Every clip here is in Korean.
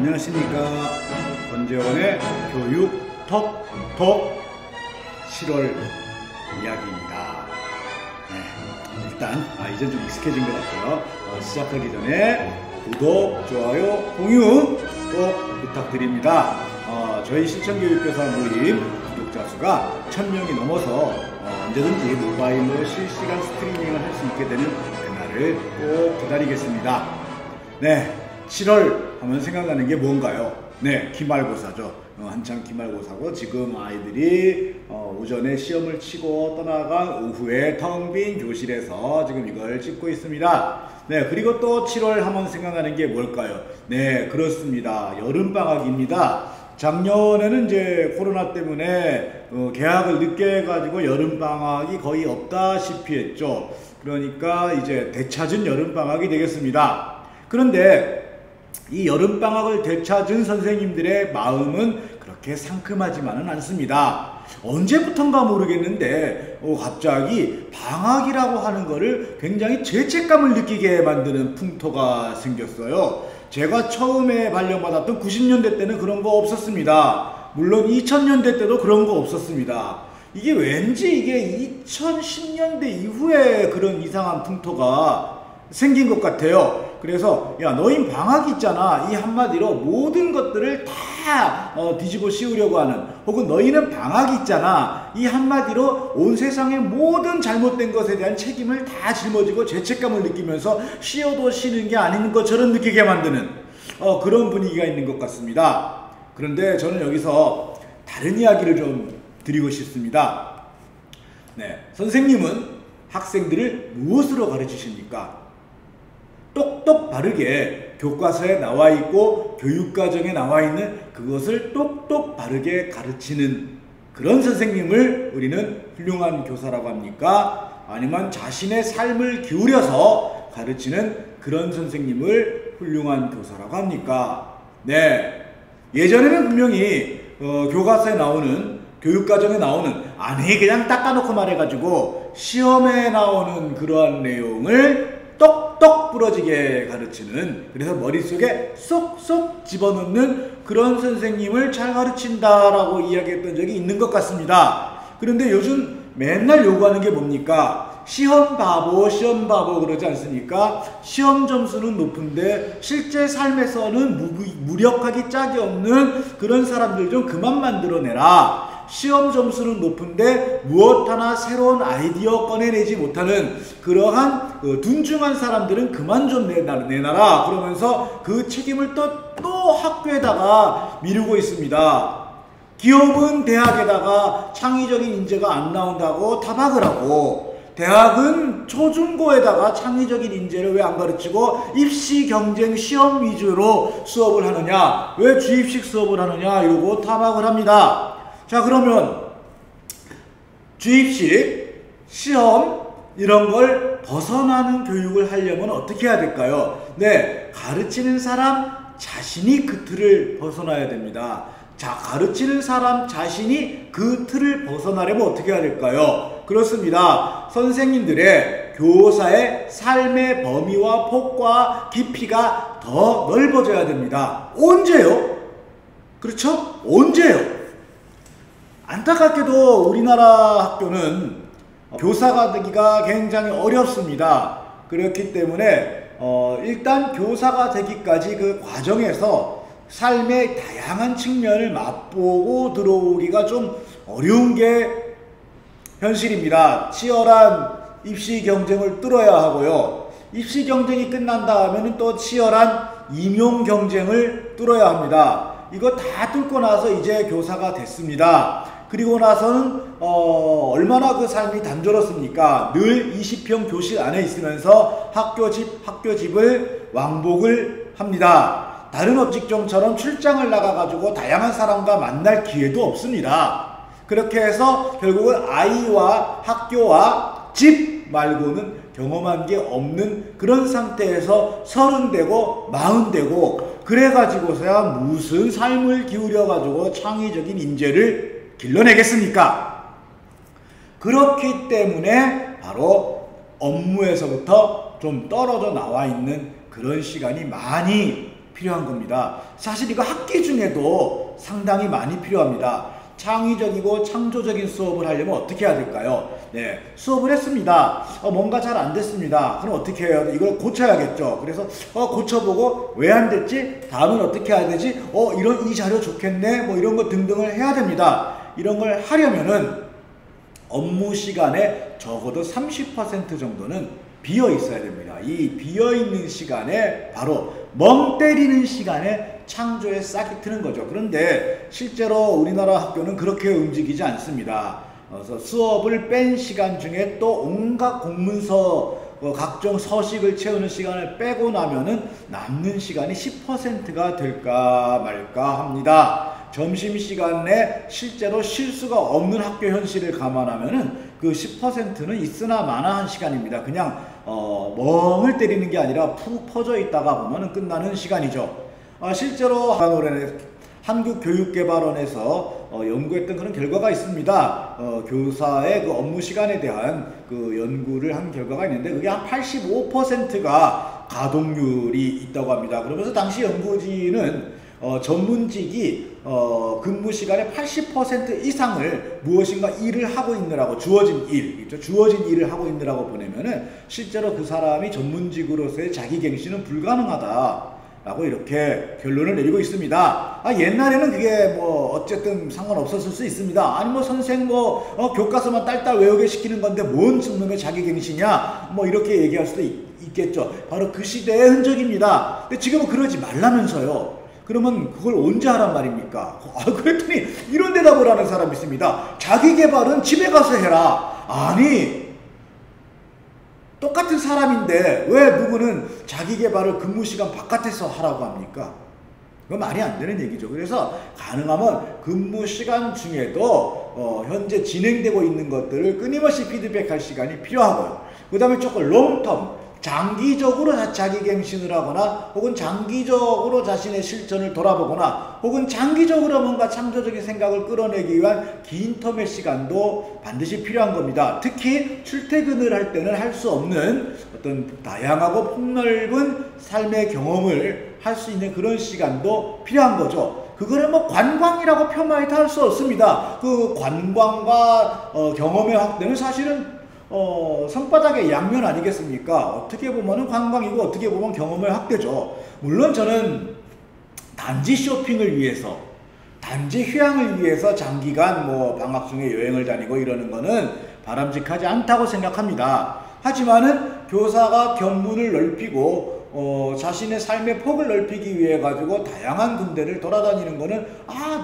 안녕하십니까. 권재원의 교육 톡톡 7월 이야기입니다. 네, 일단 이젠 좀 익숙해진 것 같아요. 시작하기 전에 구독, 좋아요, 공유 꼭 부탁드립니다. 저희 실천교육교사 모임 구독자 수가 1000명이 넘어서 언제든지 모바일로 실시간 스트리밍을 할 수 있게 되는 그날을 꼭 기다리겠습니다. 네, 7월 하면 생각나는 게 뭔가요? 네, 기말고사죠. 한창 기말고사고 지금 아이들이 오전에 시험을 치고 떠나간 오후에 텅 빈 교실에서 지금 이걸 찍고 있습니다. 네, 그리고 또 7월 하면 생각나는 게 뭘까요? 네, 그렇습니다. 여름방학입니다. 작년에는 이제 코로나 때문에 개학을 늦게 해가지고 여름방학이 거의 없다시피 했죠. 그러니까 이제 되찾은 여름방학이 되겠습니다. 그런데 이 여름방학을 되찾은 선생님들의 마음은 그렇게 상큼하지만은 않습니다. 언제부턴가 모르겠는데 갑자기 방학이라고 하는 거를 굉장히 죄책감을 느끼게 만드는 풍토가 생겼어요. 제가 처음에 발령받았던 90년대 때는 그런 거 없었습니다. 물론 2000년대 때도 그런 거 없었습니다. 이게 왠지 이게 2010년대 이후에 그런 이상한 풍토가 생긴 것 같아요. 그래서 야, 너희 방학이 있잖아, 이 한마디로 모든 것들을 다 뒤집어 씌우려고 하는, 혹은 너희는 방학이 있잖아, 이 한마디로 온 세상의 모든 잘못된 것에 대한 책임을 다 짊어지고 죄책감을 느끼면서 쉬어도 쉬는 게 아닌 것처럼 느끼게 만드는 그런 분위기가 있는 것 같습니다. 그런데 저는 여기서 다른 이야기를 좀 드리고 싶습니다. 네, 선생님은 학생들을 무엇으로 가르치십니까? 똑똑 바르게 교과서에 나와 있고 교육과정에 나와 있는 그것을 똑똑 바르게 가르치는 그런 선생님을 우리는 훌륭한 교사라고 합니까? 아니면 자신의 삶을 기울여서 가르치는 그런 선생님을 훌륭한 교사라고 합니까? 네, 예전에는 분명히 교과서에 나오는, 교육과정에 나오는, 아니 그냥 닦아놓고 말해가지고 시험에 나오는 그러한 내용을 똑똑 부러지게 가르치는, 그래서 머릿속에 쏙쏙 집어넣는 그런 선생님을 잘 가르친다라고 이야기했던 적이 있는 것 같습니다. 그런데 요즘 맨날 요구하는 게 뭡니까? 시험 바보 그러지 않습니까? 시험 점수는 높은데 실제 삶에서는 무력하기 짝이 없는 그런 사람들 좀 그만 만들어내라. 시험 점수는 높은데 무엇 하나 새로운 아이디어 꺼내내지 못하는 그러한 둔중한 사람들은 그만 좀 내놔라. 그러면서 그 책임을 또 학교에다가 미루고 있습니다. 기업은 대학에다가 창의적인 인재가 안 나온다고 타박을 하고, 대학은 초중고에다가 창의적인 인재를 왜 안 가르치고 입시 경쟁 시험 위주로 수업을 하느냐, 왜 주입식 수업을 하느냐 이러고 타박을 합니다. 자, 그러면 주입식, 시험 이런 걸 벗어나는 교육을 하려면 어떻게 해야 될까요? 네, 가르치는 사람 자신이 그 틀을 벗어나야 됩니다. 자, 가르치는 사람 자신이 그 틀을 벗어나려면 어떻게 해야 될까요? 그렇습니다. 선생님들의 교사의 삶의 범위와 폭과 깊이가 더 넓어져야 됩니다. 언제요? 그렇죠? 언제요? 안타깝게도 우리나라 학교는 교사가 되기가 굉장히 어렵습니다. 그렇기 때문에 일단 교사가 되기까지 그 과정에서 삶의 다양한 측면을 맛보고 들어오기가 좀 어려운 게 현실입니다. 치열한 입시 경쟁을 뚫어야 하고요. 입시 경쟁이 끝난 다음에는 또 치열한 임용 경쟁을 뚫어야 합니다. 이거 다 뚫고 나서 이제 교사가 됐습니다. 그리고 나서는 얼마나 그 삶이 단조롭습니까? 늘 20평 교실 안에 있으면서 학교집을 왕복을 합니다. 다른 업직종처럼 출장을 나가가지고 다양한 사람과 만날 기회도 없습니다. 그렇게 해서 결국은 아이와 학교와 집 말고는 경험한 게 없는 그런 상태에서 30되고 40되고 그래가지고서야 무슨 삶을 기울여가지고 창의적인 인재를 길러내겠습니까? 그렇기 때문에 바로 업무에서부터 좀 떨어져 나와 있는 그런 시간이 많이 필요한 겁니다. 사실 이거 학기 중에도 상당히 많이 필요합니다. 창의적이고 창조적인 수업을 하려면 어떻게 해야 될까요? 네, 수업을 했습니다. 뭔가 잘 안 됐습니다. 그럼 어떻게 해요? 이걸 고쳐야겠죠. 그래서 고쳐보고 왜 안 됐지? 다음은 어떻게 해야 되지? 이 자료 좋겠네. 뭐 이런 거 등등을 해야 됩니다. 이런 걸 하려면은 업무 시간에 적어도 30% 정도는 비어 있어야 됩니다. 이 비어 있는 시간에 바로 멍 때리는 시간에 창조에 싹이 트는 거죠. 그런데 실제로 우리나라 학교는 그렇게 움직이지 않습니다. 그래서 수업을 뺀 시간 중에 또 온갖 공문서 각종 서식을 채우는 시간을 빼고 나면은 남는 시간이 10%가 될까 말까 합니다. 점심시간에 실제로 실수가 없는 학교 현실을 감안하면은 그 10%는 있으나 마나한 시간입니다. 그냥 멍을 때리는 게 아니라 푹 퍼져 있다가 보면은 끝나는 시간이죠. 실제로 한국교육개발원에서 연구했던 그런 결과가 있습니다. 교사의 그 업무 시간에 대한 그 연구를 한 결과가 있는데 그게 한 85%가 가동률이 있다고 합니다. 그러면서 당시 연구진은 전문직이 근무 시간의 80% 이상을 무엇인가 일을 하고 있느라고 주어진 일을 하고 있느라고 보내면은 실제로 그 사람이 전문직으로서의 자기갱신은 불가능하다. 라고 이렇게 결론을 내리고 있습니다. 옛날에는 그게 뭐 어쨌든 상관없었을 수 있습니다. 아니 뭐 선생 교과서만 딸딸 외우게 시키는 건데 뭔 놈의 자기갱신이야 뭐 이렇게 얘기할 수도 있겠죠. 바로 그 시대의 흔적입니다. 근데 지금은 그러지 말라면서요. 그러면 그걸 언제 하란 말입니까? 그랬더니 이런 대답을 하는 사람이 있습니다. 자기개발은 집에 가서 해라. 아니 똑같은 사람인데 왜 누구는 자기개발을 근무시간 바깥에서 하라고 합니까? 그건 말이 안 되는 얘기죠. 그래서 가능하면 근무시간 중에도 현재 진행되고 있는 것들을 끊임없이 피드백할 시간이 필요하고요. 그 다음에 조금 롱텀 장기적으로 자기갱신을 하거나 혹은 장기적으로 자신의 실천을 돌아보거나 혹은 장기적으로 뭔가 창조적인 생각을 끌어내기 위한 긴 텀의 시간도 반드시 필요한 겁니다. 특히 출퇴근을 할 때는 할 수 없는 어떤 다양하고 폭넓은 삶의 경험을 할 수 있는 그런 시간도 필요한 거죠. 그거를 뭐 관광이라고 표현하기도 할 수 없습니다. 그 관광과 경험의 확대는 사실은 손바닥의 양면 아니겠습니까? 어떻게 보면은 관광이고 어떻게 보면 경험의 확대죠. 물론 저는 단지 쇼핑을 위해서, 단지 휴양을 위해서 장기간 방학 중에 여행을 다니고 이러는 거는 바람직하지 않다고 생각합니다. 하지만은 교사가 견문을 넓히고 자신의 삶의 폭을 넓히기 위해 가지고 다양한 군데를 돌아다니는 거는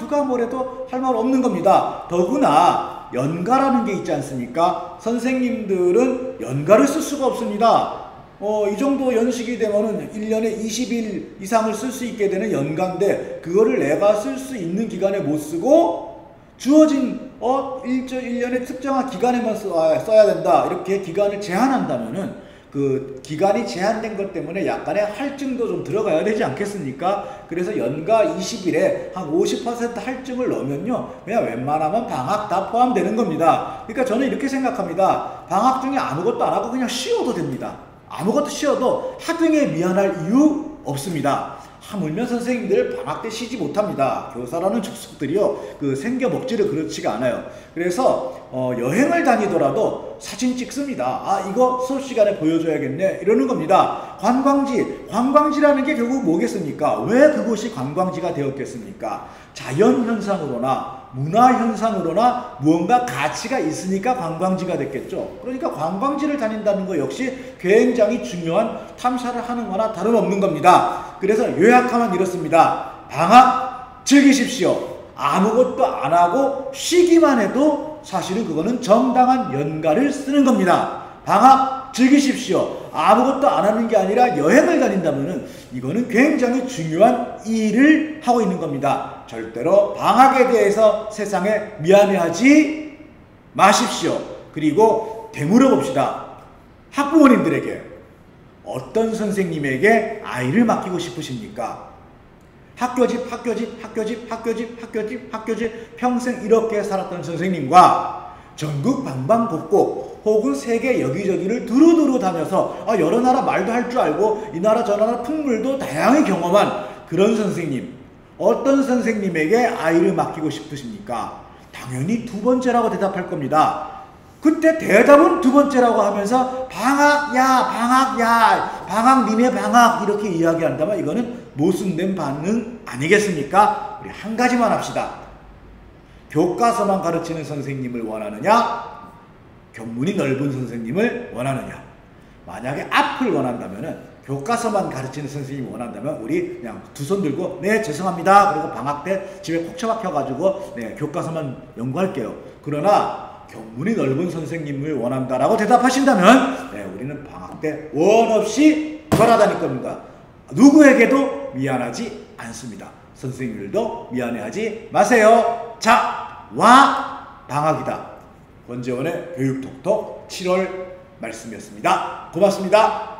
누가 뭐래도 할 말 없는 겁니다. 더구나 연가라는 게 있지 않습니까? 선생님들은 연가를 쓸 수가 없습니다. 이 정도 연식이 되면은 1년에 20일 이상을 쓸 수 있게 되는 연가인데 그거를 내가 쓸 수 있는 기간에 못 쓰고 주어진 1년의 특정한 기간에만 써야 된다. 이렇게 기간을 제한한다면은 그 기간이 제한된 것 때문에 약간의 할증도 좀 들어가야 되지 않겠습니까? 그래서 연가 20일에 한 50% 할증을 넣으면요 그냥 웬만하면 방학 다 포함되는 겁니다. 그러니까 저는 이렇게 생각합니다. 방학 중에 아무것도 안 하고 그냥 쉬어도 됩니다. 아무것도 쉬어도 학생에 미안할 이유 없습니다. 하물며 선생님들 방학 때 쉬지 못합니다. 교사라는 족속들이요 그 생겨 먹지를 그렇지가 않아요. 그래서 여행을 다니더라도 사진 찍습니다. 이거 수업 시간에 보여줘야겠네 이러는 겁니다. 관광지라는 게 결국 뭐겠습니까? 왜 그곳이 관광지가 되었겠습니까? 자연현상으로나 문화현상으로나 무언가 가치가 있으니까 관광지가 됐겠죠. 그러니까 관광지를 다닌다는 거 역시 굉장히 중요한 탐사를 하는 거나 다름없는 겁니다. 그래서 요약하면 이렇습니다. 방학 즐기십시오. 아무것도 안 하고 쉬기만 해도 사실은 그거는 정당한 연가를 쓰는 겁니다. 방학 즐기십시오. 아무것도 안 하는 게 아니라 여행을 다닌다면은 이거는 굉장히 중요한 일을 하고 있는 겁니다. 절대로 방학에 대해서 세상에 미안해하지 마십시오. 그리고 되물어 봅시다. 학부모님들에게 어떤 선생님에게 아이를 맡기고 싶으십니까? 학교집 평생 이렇게 살았던 선생님과 전국 방방곡곡 혹은 세계 여기저기를 두루두루 다녀서 여러 나라 말도 할 줄 알고 이 나라 저 나라 풍물도 다양히 경험한 그런 선생님, 어떤 선생님에게 아이를 맡기고 싶으십니까? 당연히 두 번째라고 대답할 겁니다. 그때 대답은 두 번째라고 하면서 방학야, 방학 니네 방학 이렇게 이야기한다면 이거는 모순된 반응 아니겠습니까? 우리 한 가지만 합시다. 교과서만 가르치는 선생님을 원하느냐? 견문이 넓은 선생님을 원하느냐? 만약에 앞을 원한다면은 교과서만 가르치는 선생님이 원한다면 우리 그냥 두 손 들고 네 죄송합니다. 그리고 방학 때 집에 콕 처박혀가지고 네 교과서만 연구할게요. 그러나 견문이 넓은 선생님을 원한다라고 대답하신다면 네, 우리는 방학 때 원 없이 돌아다닐 겁니다. 누구에게도 미안하지 않습니다. 선생님들도 미안해하지 마세요. 자, 방학이다. 권재원의 교육톡톡 7월 말씀이었습니다. 고맙습니다.